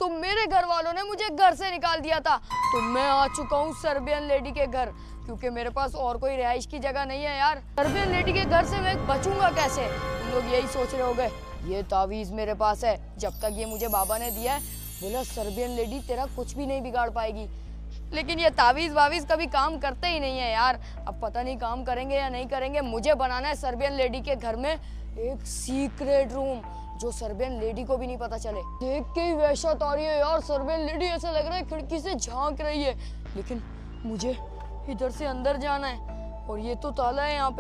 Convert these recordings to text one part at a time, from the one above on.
तो मेरे घर वालों ने मुझे घर से निकाल दिया था। तो मैं आ चुका हूँ सर्बियन लेडी के घर, क्योंकि मेरे पास और कोई रिहाइश की जगह नहीं है यार। सर्बियन लेडी के घर से मैं बचूंगा कैसे? तुम लोग यही सोच रहे होगे। ये तावीज़ मेरे पास है, जब तक ये मुझे बाबा ने दिया है, बोला सर्बियन लेडी तेरा कुछ भी नहीं बिगाड़ पाएगी। लेकिन ये तावीज़ वावीज़ कभी काम करते ही नहीं है यार। अब पता नहीं काम करेंगे या नहीं करेंगे। मुझे बनाना है सर्बियन लेडी के घर में एक सीक्रेट रूम, जो सर्बियन लेडी को भी नहीं पता चले। देख के ही वहशत आ रही है यार। सर्बियन लेडी ऐसा लग रहा है खिड़की से झांक रही है, लेकिन मुझे इधर से अंदर जाना है। और ये तो ताला है यहाँ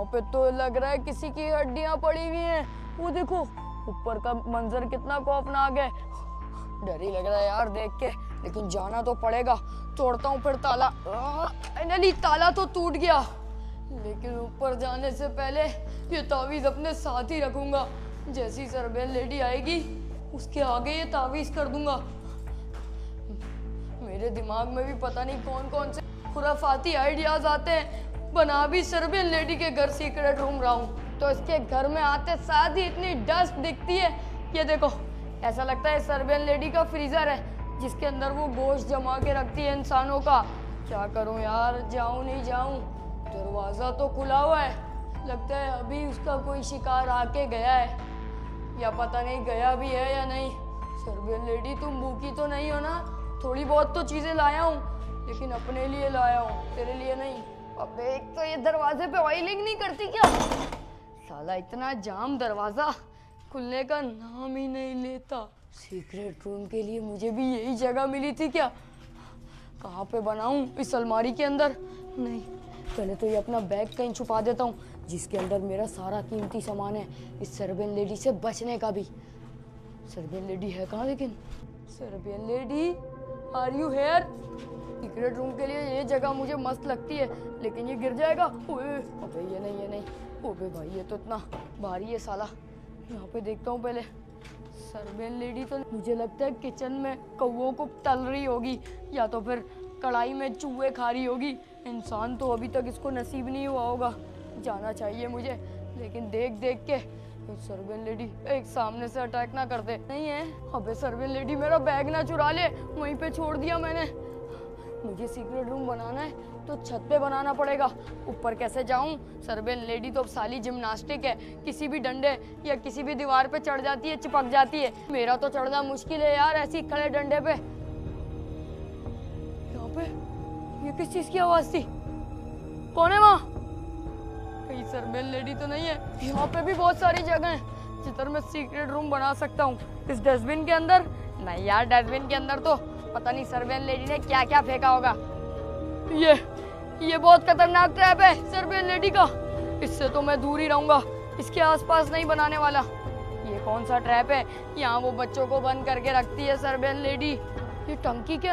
पे तो लग रहा है किसी की हड्डियाँ पड़ी हुई हैं। वो देखो ऊपर का मंजर कितना खौफनाक है। डर ही लग रहा है यार देख के, लेकिन जाना तो पड़ेगा। तोड़ता हूँ फिर ताला। फाइनली ताला तो टूट गया, लेकिन ऊपर जाने से पहले ये तावीज़ अपने साथ ही रखूंगा। जैसी सर्बियन लेडी आएगी उसके आगे ये तावीज़ कर दूंगा। मेरे दिमाग में भी पता नहीं कौन कौन से खुराफाती आइडियाज आते हैं। बना भी सर्बियन लेडी के घर सीक्रेट रूम रहा हूँ, तो इसके घर में आते साथ ही इतनी डस्ट दिखती है। ये देखो, ऐसा लगता है सर्बियन लेडी का फ्रीजर है, जिसके अंदर वो गोश्त जमा के रखती है इंसानों का। क्या करूं यार, जाऊं नहीं जाऊं? दरवाज़ा तो खुला हुआ है, लगता है अभी उसका कोई शिकार आके गया है, या पता नहीं गया भी है या नहीं। सर्बियन लेडी तुम भूखी तो नहीं हो ना? थोड़ी बहुत तो चीज़ें लाया हूँ, लेकिन अपने लिए लाया हूँ, तेरे लिए नहीं। अबे एक तो ये दरवाजे पे ऑयलिंग नहीं करती क्या? साला इतना जाम दरवाज़ा खुलने का नाम ही नहीं लेता। सीक्रेट रूम के लिए मुझे भी यही जगह मिली थी क्या? कहाँ पे बनाऊं? इस अलमारी के अंदर? नहीं, पहले तो ये अपना बैग कहीं छुपा देता हूँ, जिसके अंदर मेरा सारा कीमती सामान है, इस सर्बियन लेडी से बचने का भी। सर्बियन लेडी है कहाँ लेकिन? Serbian lady, are you here? Secret room के लिए ये जगह मुझे मस्त लगती है, लेकिन ये गिर जाएगा। ओए, अबे ये नहीं। ओबे भाई ये तो इतना भारी है साला। यहाँ पे देखता हूँ पहले। सर्बियन लेडी तो मुझे लगता है किचन में कौवों को तल रही होगी, या तो फिर कढ़ाई में चूहे खा रही होगी। इंसान तो अभी तक इसको नसीब नहीं हुआ होगा। जाना चाहिए मुझे, लेकिन देख के सर्बियन लेडी एक सामने से अटैक ना कर दे। नहीं है? अबे सर्बियन लेडी मेरा बैग ना चुरा ले, वहीं पे छोड़ दिया मैंने। मुझे सीक्रेट रूम बनाना है तो छत पे बनाना पड़ेगा। ऊपर कैसे जाऊं? सर्बियन लेडी तो साली जिम्नास्टिक है, किसी भी डंडे या किसी भी दीवार पे चढ़ जाती है, चिपक जाती है। मेरा तो चढ़ना मुश्किल है यार ऐसी खड़े डंडे पे। यहाँ पे ये किस चीज की आवाज थी? कौन है वहाँ? कहीं सर्बियन लेडी तो नहीं है? यहाँ पे भी बहुत सारी जगह है जिधर मैं सीक्रेट रूम बना सकता हूँ। इस डस्टबिन के अंदर? नहीं यार, डस्टबिन के अंदर तो पता नहीं सर्बियन लेडी ने क्या क्या फेंका होगा। ये बहुत खतरनाक ट्रैप है सर्बियन लेडी का, इससे तो मैं दूर ही रहूंगा, इसके आसपास नहीं बनाने वाला। ये कौन सा ट्रैप है? यहाँ वो बच्चों को बंद करके रखती है सर्बियन लेडी। ये टंकी के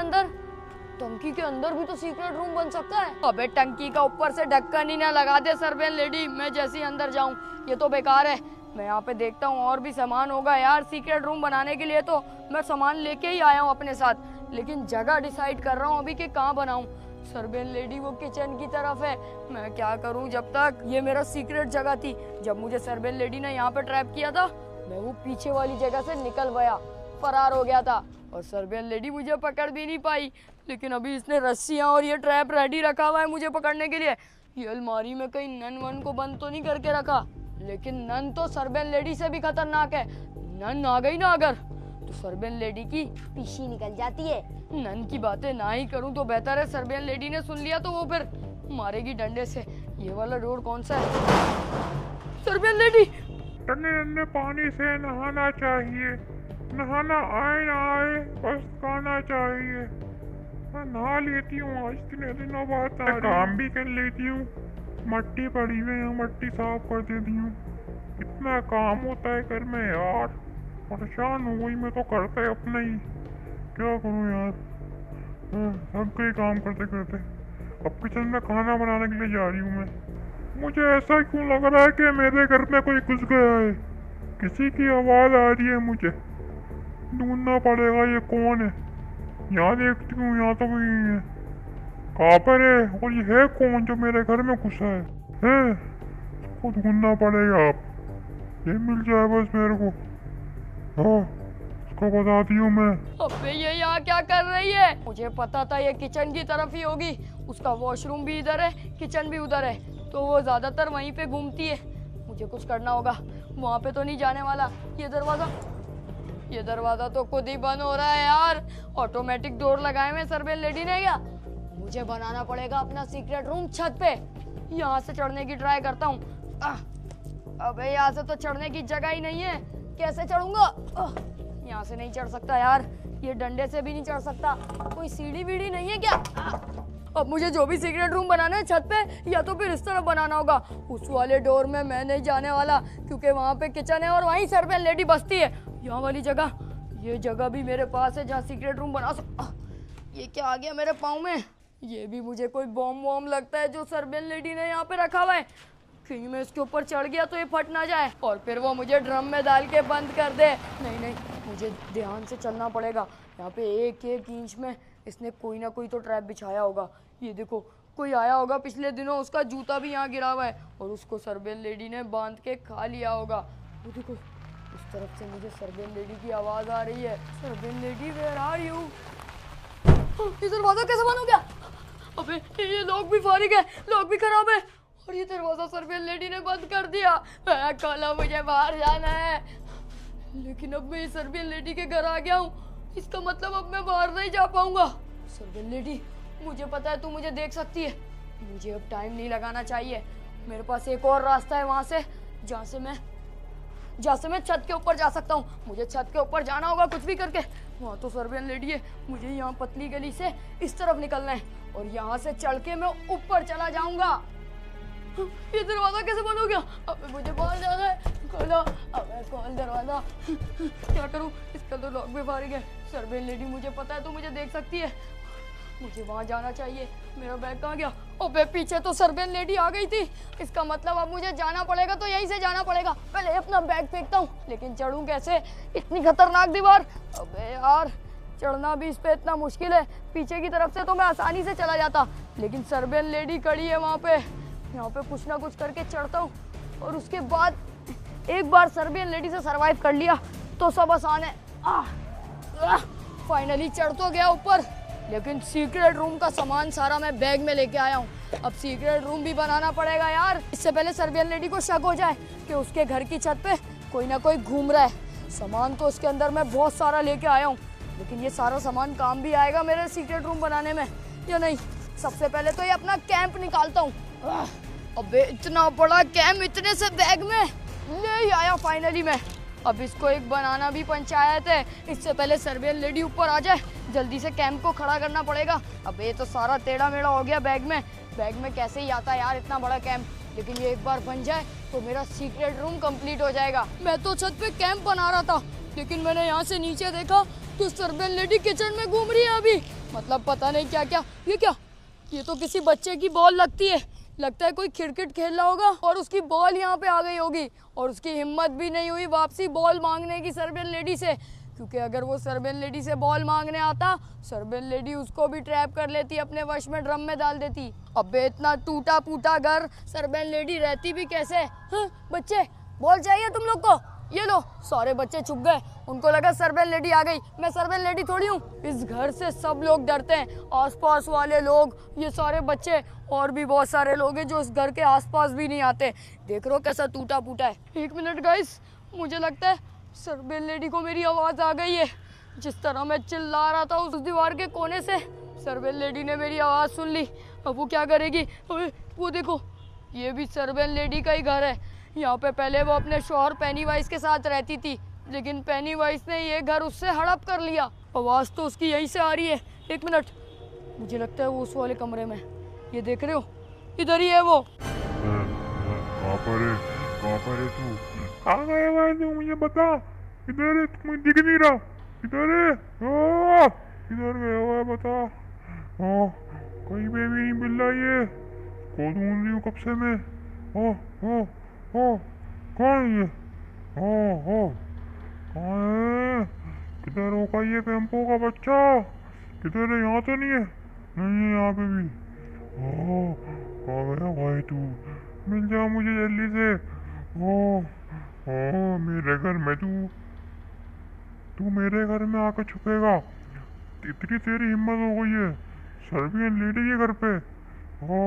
अंदर भी तो सीक्रेट रूम बन सकता है। अबे टंकी का ऊपर से ढक्कन ही ना लगा दे सर्बियन लेडी, मैं जैसे ही अंदर जाऊं। ये तो बेकार है। मैं यहाँ पे देखता हूँ और भी सामान होगा यार। सीक्रेट रूम बनाने के लिए तो मैं सामान लेके ही आया हूँ अपने साथ, लेकिन जगह डिसाइड कर रहा हूँ अभी कि कहाँ बनाऊँ। सर्बियन लेडी वो किचन की तरफ है, मैं क्या करूँ? जब तक ये मेरा सीक्रेट जगह थी, जब मुझे सर्बियन लेडी ने यहाँ पे ट्रैप किया था, मैं वो पीछे वाली जगह से निकल गया, फरार हो गया था, और सर्बियन लेडी मुझे पकड़ भी नहीं पाई। लेकिन अभी इसने रस्सियाँ और ये ट्रैप रेडी रखा हुआ है मुझे पकड़ने के लिए। ये अलमारी में कहीं नन वन को बंद तो नहीं करके रखा? लेकिन नन तो सर्बियन लेडी से भी खतरनाक है। नन आ गई ना अगर, तो सर्बियन लेडी की पीछी निकल जाती है। नन की बातें ना ही करूं तो बेहतर है। सर्बियन लेडी ने सुन लिया तो वो फिर मारेगी डंडे से। ये वाला डोर कौन सा है? सर्बियन लेडी, ठंडे पानी से नहाना चाहिए, नहाना आए ना आए बस खाना चाहिए। मैं नहा लेती हूँ, आज इतने दिनों बाद काम भी कर लेती हूँ। मट्टी पड़ी हुई है, मट्टी साफ कर देती हूँ। इतना काम होता है घर में यार, परेशान हो गई मैं तो। करता है अपना ही, क्या करूँ यार, सब कोई काम करते करते। अब किचन में खाना बनाने के लिए जा रही हूँ मैं। मुझे ऐसा क्यों लग रहा है कि मेरे घर में कोई घुस गया है? किसी की आवाज़ आ रही है, मुझे ढूंढना पड़ेगा ये कौन है। यहाँ देखती हूँ, यहाँ तो कोई है। कहाँ पर है? और ये है कौन जो मेरे घर में घुसा है? इसको ढूंढना पड़ेगा। अब ये मिल जाए बस मेरे को। हाँ, उसको बताती हूँ मैं। अबे ये यहाँ क्या कर रही है? मुझे पता था ये किचन की तरफ ही होगी। उसका वॉशरूम भी इधर है, किचन भी उधर है, तो वो ज्यादातर वहीं पे घूमती है। मुझे कुछ करना होगा। वहाँ पे तो नहीं जाने वाला। ये दरवाजा तो खुद ही बंद हो रहा है यार। ऑटोमेटिक डोर लगाए में सर्वेंट लेडी ने क्या? मुझे बनाना पड़ेगा अपना सीक्रेट रूम छत पे। यहाँ से चढ़ने की ट्राई करता हूँ। अबे यहाँ से तो चढ़ने की जगह ही नहीं है। कैसे चढ़ूंगा? यहाँ से नहीं चढ़ सकता यार। ये डंडे से भी नहीं चढ़ सकता। कोई सीढ़ी वीढ़ी नहीं है क्या? अब मुझे जो भी सीक्रेट रूम बनाना है छत पे, या तो फिर इस तरफ बनाना होगा। उस वाले डोर में मैं नहीं जाने वाला, क्योंकि वहाँ पे किचन है और वहीं सर्वेंट लेडी बसती है। यहाँ वाली जगह, ये जगह भी मेरे पास है जहाँ सीक्रेट रूम बना सकता। ये क्या आ गया मेरे पाँव में? ये भी मुझे कोई बॉम्ब वॉम्ब लगता है जो सर्वेंट लेडी ने यहाँ पे रखा हुआ है। कहीं मैं इसके ऊपर चढ़ गया तो ये फट ना जाए और फिर वो मुझे ड्रम में डाल के बंद कर दे। नहीं, मुझे ध्यान से चलना पड़ेगा। यहाँ पे एक एक इंच में इसने कोई ना कोई तो ट्रैप बिछाया होगा। ये देखो, कोई आया होगा पिछले दिनों, उसका जूता भी यहाँ गिरा हुआ है और उसको सर्वेंट लेडी ने बांध के खा लिया होगा। वो देखो, उस तरफ से मुझे सर्वेंट लेडी की आवाज़ आ रही है। Servant lady, where are you? ये दरवाजा कैसे बंद हो गया? अबे ये लॉक भी फारिग है, लॉक भी खराब है और ये दरवाजा सर्वेंट लेडी ने बंद कर दिया। खोलो, मुझे बाहर जाना है। लेकिन अब मैं सर्वेंट लेडी के घर आ गया हूँ। इसका मतलब अब मैं बाहर नहीं जा पाऊंगा। सर्वेंट लेडी, मुझे पता है तू मुझे देख सकती है। मुझे अब टाइम नहीं लगाना चाहिए। मेरे पास एक और रास्ता है वहाँ से, जहाँ से मैं छत के ऊपर जा सकता हूँ। मुझे छत के ऊपर जाना होगा कुछ भी करके। वहाँ तो सर्वेंट लेडी है। मुझे यहाँ पतली गली से इस तरफ निकलना है और यहाँ से चढ़ के मैं ऊपर चला जाऊंगा। ये दरवाजा कैसे बंद हो गया? अब मुझे बाहर जाना है। खोलो, अबे खोल दरवाजा। क्या करूँ? इसका तो लॉक भी फारिग है। सर्वेंट लेडी, मुझे पता है तू मुझे देख सकती है। मुझे वहाँ जाना चाहिए। मेरा बैग कहाँ गया? अबे पीछे तो सर्वेंट लेडी आ गई थी। इसका मतलब अब मुझे जाना पड़ेगा, तो यहीं से जाना पड़ेगा। पहले अपना बैग फेंकता हूँ, लेकिन चढ़ूँ कैसे? इतनी खतरनाक दीवार। अबे यार, चढ़ना भी इस पे इतना मुश्किल है। पीछे की तरफ से तो मैं आसानी से चला जाता, लेकिन सर्वेंट लेडी खड़ी है वहाँ पे। यहाँ पे कुछ ना कुछ करके चढ़ता हूँ और उसके बाद एक बार सर्वेंट लेडी से सरवाइव कर लिया तो सब आसान है। फाइनली चढ़ तो गया ऊपर, लेकिन सीक्रेट रूम का सामान सारा मैं बैग में लेके आया हूँ। अब सीक्रेट रूम भी बनाना पड़ेगा यार। इससे पहले सर्वेंट लेडी को शक हो जाए कि उसके घर की छत पे कोई ना कोई घूम रहा है। सामान तो उसके अंदर मैं बहुत सारा लेके आया हूँ, लेकिन ये सारा सामान काम भी आएगा मेरे सीक्रेट रूम बनाने में या नहीं? सबसे पहले तो ये अपना कैंप निकालता हूँ। अबे इतना बड़ा कैंप इतने से बैग में ले आया फाइनली मैं। अब इसको एक बनाना भी पंचायत है। इससे पहले सर्वेंट लेडी ऊपर आ जाए, जल्दी से कैंप को खड़ा करना पड़ेगा। अब ये तो सारा टेढ़ा मेढ़ा हो गया बैग में कैसे ही आता यार इतना बड़ा कैंप। लेकिन ये एक बार बन जाए तो मेरा सीक्रेट रूम कंप्लीट हो जाएगा। मैं तो छत पे कैंप बना रहा था, लेकिन मैंने यहाँ से नीचे देखा तो सर्वेंट लेडी किचन में घूम रही है अभी। मतलब पता नहीं क्या क्या। ये क्या? ये तो किसी बच्चे की बॉल लगती है। लगता है कोई क्रिकेट खेल रहा होगा और उसकी बॉल यहाँ पे आ गई होगी और उसकी हिम्मत भी नहीं हुई वापसी बॉल मांगने की सर्वेंट लेडी से, क्योंकि अगर वो सर्वेंट लेडी से बॉल मांगने आता, सर्वेंट लेडी उसको भी ट्रैप कर लेती, अपने वश में ड्रम में डाल देती। अबे इतना टूटा फूटा घर, सर्वेंट लेडी रहती भी कैसे? हाँ, बच्चे बॉल चाहिए तुम लोग को? ये लो। सारे बच्चे छुप गए, उनको लगा सर्वेंट लेडी आ गई। मैं सर्वेंट लेडी थोड़ी हूँ। इस घर से सब लोग डरते हैं, आसपास वाले लोग, ये सारे बच्चे और भी बहुत सारे लोग हैं जो इस घर के आसपास भी नहीं आते। देख रहे हो कैसा टूटा फूटा है। एक मिनट गाइस, मुझे लगता है सर्वेंट लेडी को मेरी आवाज़ आ गई है। जिस तरह मैं चिल्ला रहा था उस दीवार के कोने से, सर्वेंट लेडी ने मेरी आवाज़ सुन ली। अब वो क्या करेगी? वो देखो, ये भी सर्वेंट लेडी का ही घर है। यहाँ पे पहले वो अपने शौहर पेनीवाइज के साथ रहती थी, लेकिन पेनीवाइज ने ये घर उससे हड़प कर लिया। आवाज़ तो उसकी यहीं से आ रही है। एक मिनट, मुझे लगता है वो उस वाले कमरे में। ये देख रहे हो, इधर ही है वो। कहाँ पर है? कहाँ पर है तू? कहाँ गया हुआ है तू? मुझे बता। इधर है, तुम्हें दिख नहीं रहा। इधर है। इधर गया हुआ है, बता। कहीं पे भी नहीं मिल रहा ये। को ढूंढ रही हूँ कब से मैं। कहाँ है ये? कहाँ है? किधर होगा ये कैंपो का बच्चा? किधर है? यहाँ तो नहीं है। नहीं है यहाँ पे भी। कहाँ गया भाई तू? मिल जा मुझे जल्दी से। मेरे घर में तू। तू मेरे घर में आकर छुपेगा? इतनी तेरी हिम्मत हो गई है सर्बियन लेडी के घर पे? ओ,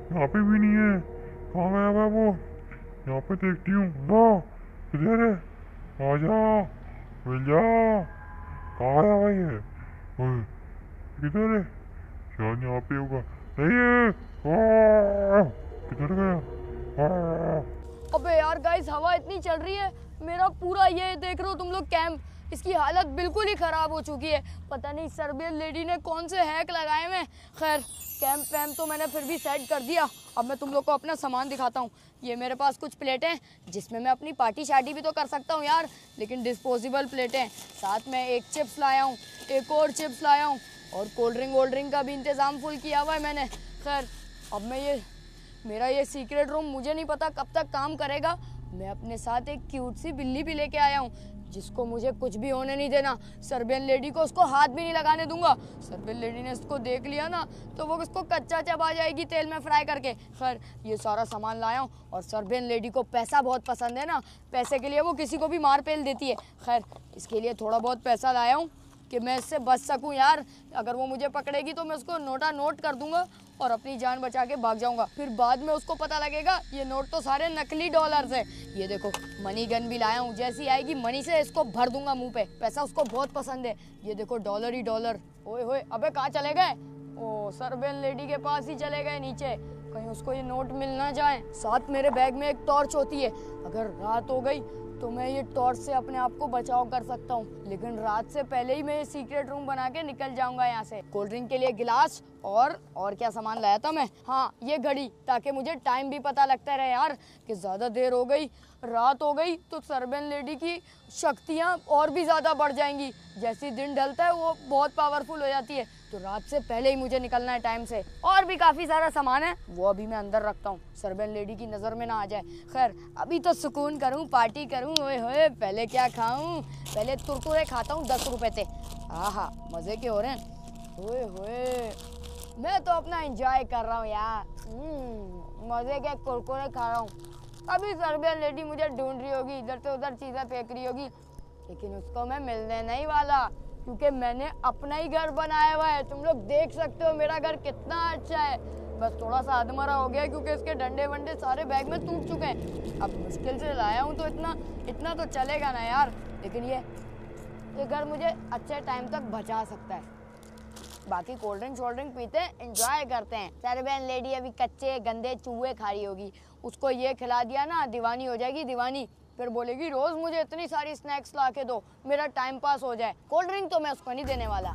यहाँ पे भी नहीं है। कहाँ गया हुआ है वो? यहाँ पे देखती हूँ। लो, किधर है? आजा, मिल जा। कहाँ गया भाई है? किधर है? शायद यहाँ पे होगा। नहीं है। किधर गया? अबे यार गाइस, हवा इतनी चल रही है, मेरा पूरा ये देख रहे हो तुम लोग कैंप, इसकी हालत बिल्कुल ही खराब हो चुकी है। पता नहीं सर्बियन लेडी ने कौन से हैक लगाए हुए। खैर, कैंप वैम्प तो मैंने फिर भी सेट कर दिया। अब मैं तुम लोग को अपना सामान दिखाता हूँ। ये मेरे पास कुछ प्लेटें हैं जिसमें मैं अपनी पार्टी शार्टी भी तो कर सकता हूँ यार, लेकिन डिस्पोजेबल प्लेटें। साथ में एक चिप्स लाया हूँ, एक और चिप्स लाया हूँ, और कोल्ड ड्रिंक का भी इंतज़ाम फुल किया हुआ है मैंने। खैर, अब मैं मेरा ये सीक्रेट रूम मुझे नहीं पता कब तक काम करेगा। मैं अपने साथ एक क्यूट सी बिल्ली भी लेके आया हूँ जिसको मुझे कुछ भी होने नहीं देना। सर्बियन लेडी को उसको हाथ भी नहीं लगाने दूंगा। सर्बियन लेडी ने इसको देख लिया ना तो वो इसको कच्चा चबा जाएगी तेल में फ्राई करके। खैर, ये सारा सामान लाया हूँ, और सर्बियन लेडी को पैसा बहुत पसंद है ना, पैसे के लिए वो किसी को भी मार पेल देती है। खैर, इसके लिए थोड़ा बहुत पैसा लाया हूँ कि मैं इससे बच सकूं यार। अगर वो मुझे पकड़ेगी तो मैं उसको नोट कर दूंगा और अपनी जान बचा के भाग जाऊंगा। फिर बाद में उसको पता लगेगा ये नोट तो सारे नकली डॉलर्स है। ये देखो, मनी गन भी लाया हूँ, जैसी आएगी मनी से इसको भर दूंगा मुंह पे। पैसा उसको बहुत पसंद है। ये देखो, डॉलर ही डॉलर। ओए होए, अबे कहाँ चले गए? ओ, सर्बियन लेडी के पास ही चले गए नीचे, कहीं उसको ये नोट मिल ना जाए। साथ मेरे बैग में एक टॉर्च होती है, अगर रात हो गई तो मैं ये टॉर्च से अपने आप को बचाव कर सकता हूँ, लेकिन रात से पहले ही मैं ये सीक्रेट रूम बना के निकल जाऊंगा यहाँ से। कोल्ड ड्रिंक के लिए गिलास और क्या सामान लाया था मैं? हाँ, ये घड़ी, ताकि मुझे टाइम भी पता लगता रहे यार कि ज़्यादा देर हो गई, रात हो गई तो सर्बियन लेडी की शक्तियाँ और भी ज़्यादा बढ़ जाएंगी। जैसे दिन ढलता है वो बहुत पावरफुल हो जाती है, तो रात से पहले ही मुझे निकलना है टाइम से। और भी काफ़ी सारा सामान है, वो अभी मैं अंदर रखता हूँ, सर्बियन लेडी की नज़र में ना आ जाए। खैर, अभी तो सुकून करूँ, पार्टी करूँ। ओए होए, पहले क्या खाऊँ? पहले कुरकुरे खाता हूँ 10 रुपए से। आहा, मज़े के हो रहे हैं। ओए होए, मैं तो अपना एंजॉय कर रहा हूँ यार। मज़े के कुरकुरे खा रहा हूँ। अभी सर्बियन लेडी मुझे ढूंढ रही होगी, इधर से उधर चीज़ें फेंक रही होगी, लेकिन उसको मैं मिलने नहीं वाला, क्योंकि मैंने अपना ही घर बनाया हुआ है। तुम लोग देख सकते हो मेरा घर कितना अच्छा है। बस थोड़ा सा अधमरा हो गया क्योंकि इसके डंडे वंडे सारे बैग में टूट चुके हैं। अब मुश्किल से लाया हूँ तो इतना तो चलेगा ना यार। लेकिन ये घर मुझे अच्छे टाइम तक बचा सकता है। बाकी कोल्ड ड्रिंक पीते हैं, एंजॉय करते हैं। सर्बियन लेडी अभी कच्चे गंदे चूहे खा रही होगी, उसको ये खिला दिया ना, दीवानी हो जाएगी दीवानी। फिर बोलेगी रोज मुझे इतनी सारी स्नैक्स ला के दो, मेरा टाइम पास हो जाए। कोल्ड ड्रिंक तो मैं उसको नहीं देने वाला।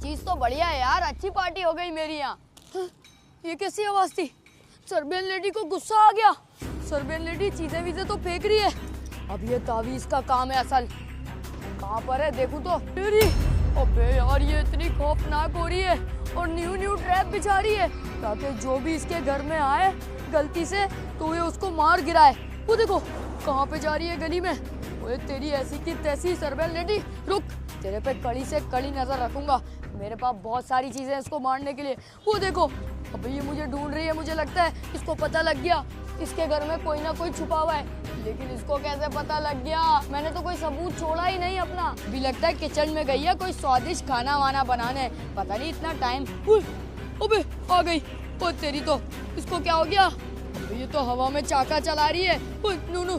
चीज तो बढ़िया है यार, अच्छी पार्टी हो गई मेरी यहाँ। ये कैसी आवाज थी? सर्बियन लेडी को गुस्सा आ गया। सर्बियन लेडी चीजें वीजें तो फेंक रही है। अब ये तावीज का काम है असल। कहाँ पर है देखूं तो। अबे यार, ये इतनी खौफनाक हो रही है और न्यू ट्रैप बिछा रही है ताकि जो भी इसके घर में आए गलती से तो ये उसको मार गिराए। वो देखो कहाँ पे जा रही है, गली में। ओए तेरी ऐसी की तैसी सर्बियन लेडी, रुक, तेरे पे कड़ी से कड़ी नजर रखूंगा। मेरे पास बहुत सारी चीजें हैं इसको मारने के लिए। वो देखो, अबे ये मुझे ढूंढ रही है। मुझे लगता है इसको पता लग गया इसके घर में कोई ना कोई छुपा हुआ है, लेकिन इसको कैसे पता लग गया? मैंने तो कोई सबूत छोड़ा ही नहीं अपना। भी लगता है किचन में गई है कोई स्वादिष्ट खाना वाना बनाने, पता नहीं इतना टाइम। अबे आ गई। ओ तेरी तो, इसको क्या हो गया? अबे ये तो हवा में चाका चला रही है। नूनू,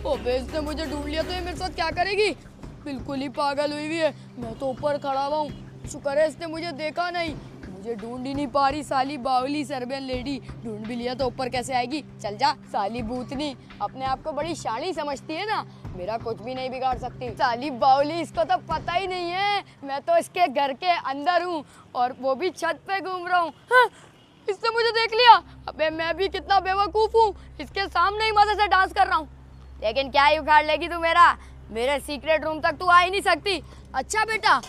अबे इसने मुझे ढूंढ लिया तो ये मेरे साथ क्या करेगी? बिल्कुल ही पागल हुई हुई है। मैं तो ऊपर खड़ा हुआ हूँ, शुक्र है इसने मुझे देखा नहीं। मुझे ढूंढ ही नहीं पा रही साली बावली सर्बियन लेडी। ढूंढ भी लिया तो ऊपर कैसे आएगी? चल जा साली भूतनी, अपने आप को बड़ी शानी समझती है ना, मेरा कुछ भी नहीं बिगाड़ सकती। साली बावली, इसको तो पता ही नहीं है मैं तो इसके घर के अंदर हूँ और वो भी छत पे घूम रहा हूँ। हाँ, इसने मुझे देख लिया। अबे मैं भी कितना बेवकूफ हूँ, इसके सामने ही मजे से डांस कर रहा हूँ। लेकिन क्या ही उखाड़ लेगी तू मेरे सीक्रेट रूम तक तू आ ही नहीं सकती। अच्छा बेटा,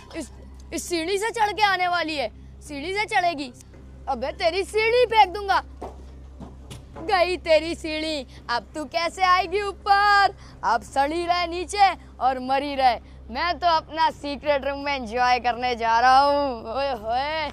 इस सीढ़ी से चढ़ के आने वाली है, सीढ़ी से चढ़ेगी। अबे तेरी सीढ़ी फेंक दूंगा। गई तेरी सीढ़ी, अब तू कैसे आएगी ऊपर? अब सड़ी रहे नीचे और मरी रहे। मैं तो अपना सीक्रेट रूम में एंजॉय करने जा रहा हूँ। ओए होए,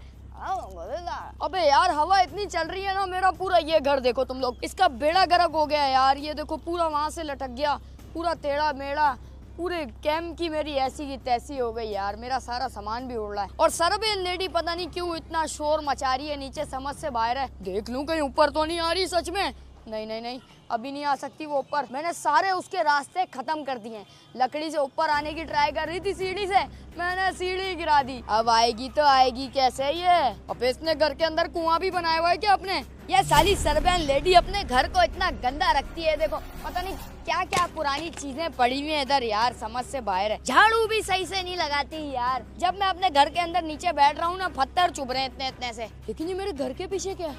अबे यार हवा इतनी चल रही है ना, मेरा पूरा ये घर देखो तुम लोग, इसका बेड़ा गर्क हो गया यार। ये देखो पूरा वहां से लटक गया, पूरा टेढ़ा मेढ़ा। पूरे कैंप की मेरी ऐसी की तैसी हो गई यार। मेरा सारा सामान भी उड़ रहा है और सर्वेन लेडी पता नहीं क्यों इतना शोर मचा रही है, नीचे समझ से बाहर है। देख लूं कहीं ऊपर तो नहीं आ रही सच में। नहीं नहीं नहीं, अभी नहीं आ सकती वो ऊपर। मैंने सारे उसके रास्ते खत्म कर दिए। लकड़ी से ऊपर आने की ट्राई कर रही थी सीढ़ी से, मैंने सीढ़ी गिरा दी। अब आएगी तो आएगी कैसे ये? अब इसने घर के अंदर कुआं भी बनाया हुआ है क्या अपने? ये साली सर्वेन लेडी अपने घर को इतना गंदा रखती है। देखो पता नहीं क्या क्या पुरानी चीजें पड़ी हुई है इधर यार, समझ से बाहर है। झाड़ू भी सही से नहीं लगाती यार। जब मैं अपने घर के अंदर नीचे बैठ रहा हूँ ना, पत्थर चुभ रहे हैं इतने इतने से। लेकिन ये मेरे घर के पीछे क्या है?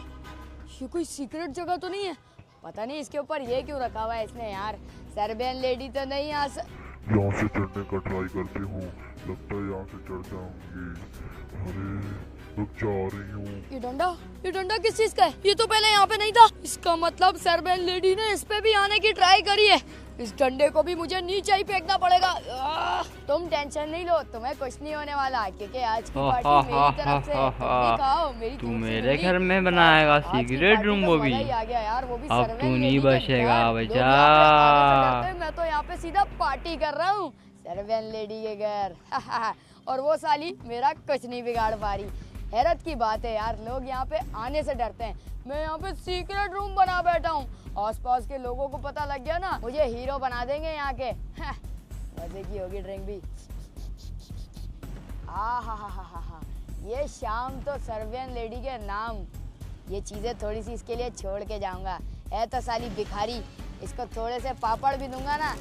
ये कोई सीक्रेट जगह तो नहीं है? पता नहीं इसके ऊपर ये क्यों रखा हुआ है इसने यार। सर्वेन लेडी तो नहीं यहाँ से चढ़ने का ट्राई करती हूँ, लगता है यहाँ से चढ़ जाऊंगी। अरे रुक जा रही हूँ। ये डंडा किस चीज का है? ये तो पहले यहाँ पे नहीं था। इसका मतलब सर्वेन लेडी ने इस पे भी आने की ट्राई करी है। इस डंडे को भी मुझे नीचे ही फेंकना पड़ेगा। तुम टेंशन नहीं लो, तुम्हें कुछ नहीं होने वाला, क्योंकि आज की पार्टी मेरी तरफ से। तुम भी खाओ मेरी। तू मेरे घर में बनाएगा सीक्रेट रूम? वो भी आ गया यार, वो भी अब तू नहीं बचेगा बचा। मैं तो यहाँ पे सीधा पार्टी कर रहा हूँ सर्वेन लेडी के घर। और वो साली मेरा कुछ नहीं बिगाड़ पा रही। हैरत की बात है यार, लोग यहाँ पे आने से डरते हैं। मैं यहाँ पे सीक्रेट रूम बना बैठा हूँ। आसपास के लोगों को पता लग गया ना, मुझे हीरो बना देंगे यहाँ के। मजे की होगी ड्रिंक भी। हा, ये शाम तो सर्वेन लेडी के नाम। ये चीजें थोड़ी सी इसके लिए छोड़ के जाऊंगा। है तो साली भिखारी, इसको थोड़े से पापड़ भी दूंगा ना,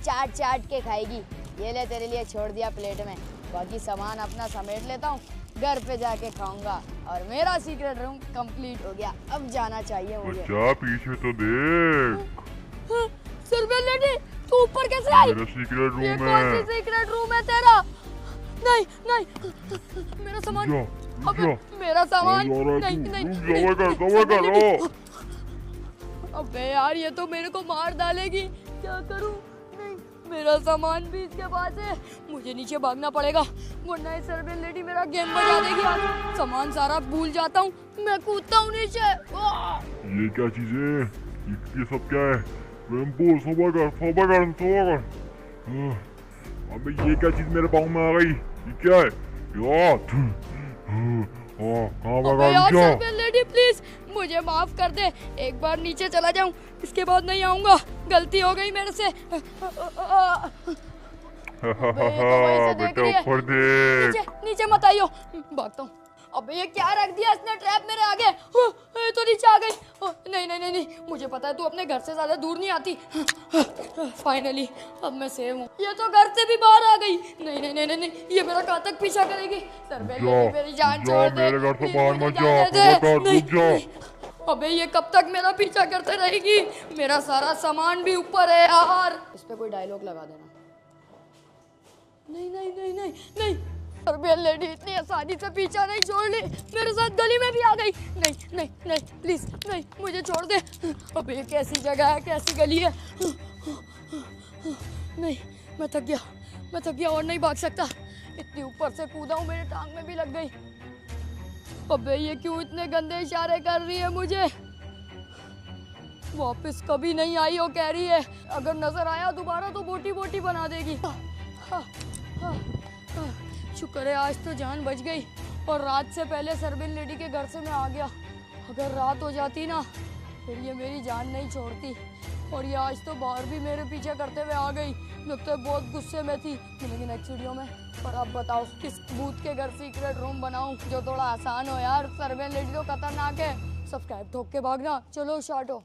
चाट चाट के खाएगी। ये ले तेरे लिए छोड़ दिया प्लेट में। बाकी सामान अपना समेट लेता हूँ, घर पे जाके खाऊंगा। और मेरा सीक्रेट रूम कंप्लीट हो गया। अब जाना चाहिए मुझे। जा पीछे तो देख। सर्वेन लेडी तू ऊपर कैसे आई? मेरा सीक्रेट रूम है। ये कौन सी सीक्रेट रूम है तेरा? नहीं नहीं, मेरा सामान। अबे मेरा सामान। नहीं नहीं, अबे यार ये तो मेरे को मार डालेगी, क्या करूं? नहीं, मेरा सामान भी इसके पास है। मुझे नीचे भागना पड़ेगा वरना ये सर्वेन लेडी मेरा गेम बजा देगी आज। सामान सारा भूल जाता हूँ, मैं कूदता हूँ नीचे। ये क्या चीज है? ये सब क्या है? रैम्बो सोबा कर। अबे ये क्या चीज मेरे पाँव में आ गई? ये क्या है यार? सर्वेन लेडी प्लीज मुझे माफ कर दे। एक बार नीचे चला जाऊं, इसके बाद नहीं आऊंगा। गलती हो गई मेरे से। बेटा ऊपर देख। नीचे मत आइयो, भागता हूँ। अबे ये क्या रख दिया इसने ट्रैप मेरे आगे? ये तो नीचे आ गई। नहीं नहीं नहीं नहीं, मुझे पता है तू अपने घर से ज्यादा दूर नहीं आती। फाइनली अब मैं सेव हूँ। ये तो घर से भी बाहर आ गई। नहीं नहीं नहीं नहीं, ये मेरा कहाँ तक पीछा करेगी? सर्वेन लेडी मेरी जान छोड़ दे। मेरे घर से बाहर मत जा। अबे ये कब तक मेरा पीछा करते रहेगी? मेरा सारा सामान भी ऊपर है यार। इस पे कोई डायलॉग लगा देना। नहीं नहीं नहीं नहीं नहीं, सर्वेन लेडी इतनी आसानी से पीछा नहीं छोड़ ली, मेरे साथ गली में भी आ गई। नहीं नहीं नहीं प्लीज नहीं, मुझे छोड़ दे। अबे ये कैसी जगह है, कैसी गली है? नहीं, मैं थक गया और नहीं भाग सकता। इतनी ऊपर से कूदा हूँ, मेरे टांग में भी लग गई। अबे ये क्यों इतने गंदे इशारे कर रही है मुझे? वापस कभी नहीं आई वो कह रही है। अगर नजर आया दोबारा तो बोटी बोटी बना देगी। शुक्र है आज तो जान बच गई और रात से पहले सर्वेन लेडी के घर से मैं आ गया। अगर रात हो जाती ना, फिर ये मेरी जान नहीं छोड़ती। और ये आज तो बाहर भी मेरे पीछे करते हुए आ गई। लगता है बहुत गुस्से में थी। मिलेंगे नेक्स्ट वीडियो में। और अब बताओ किस भूत के घर सीक्रेट रूम बनाऊं जो थोड़ा आसान हो यार। सर्वेन लेडी तो खतरनाक है। सब्सक्राइब ठोक के भागना। चलो शार्ट हो।